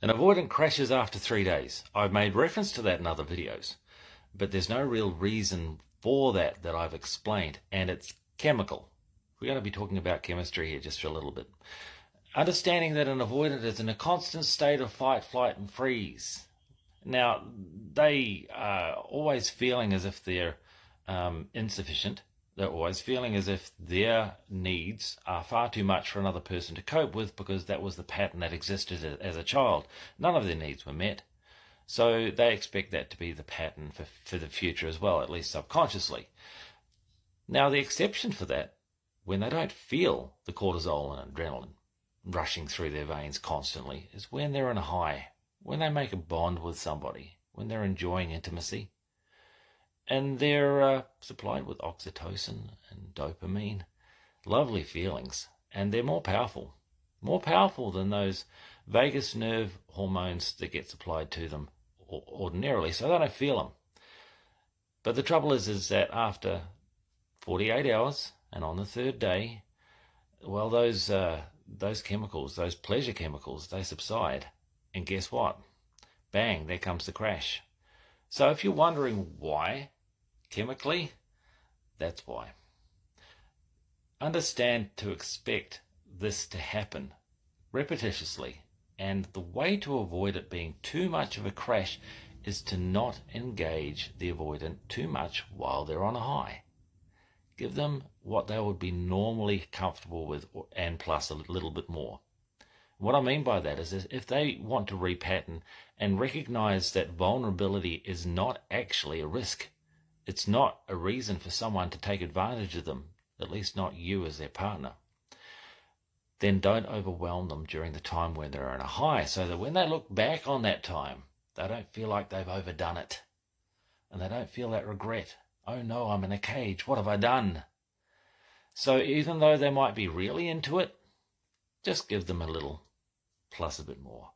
An avoidant crashes after 3 days. I've made reference to that in other videos, but there's no real reason for that I've explained, and it's chemical. We're going to be talking about chemistry here just for a little bit. Understanding that an avoidant is in a constant state of fight, flight, and freeze. Now, they are always feeling as if they're insufficient. They're always feeling as if their needs are far too much for another person to cope with, because that was the pattern that existed as a child. None of their needs were met. So they expect that to be the pattern for the future as well, at least subconsciously. Now, the exception for that, when they don't feel the cortisol and adrenaline rushing through their veins constantly, is when they're in a high, when they make a bond with somebody, when they're enjoying intimacy. And they're supplied with oxytocin and dopamine, lovely feelings, and they're more powerful than those vagus nerve hormones that get supplied to them ordinarily, so they don't feel them. But the trouble is that after 48 hours and on the third day, well, those chemicals, those pleasure chemicals, they subside, and guess what? Bang, there comes the crash. So if you're wondering why, chemically, that's why. Understand to expect this to happen repetitiously, and the way to avoid it being too much of a crash is to not engage the avoidant too much while they're on a high. Give them what they would be normally comfortable with, and plus a little bit more. What I mean by that is if they want to repattern and recognize that vulnerability is not actually a risk, it's not a reason for someone to take advantage of them, at least not you as their partner, then don't overwhelm them during the time when they're in a high, so that when they look back on that time, they don't feel like they've overdone it. And they don't feel that regret. Oh no, I'm in a cage. What have I done? So even though they might be really into it, just give them a little plus a bit more.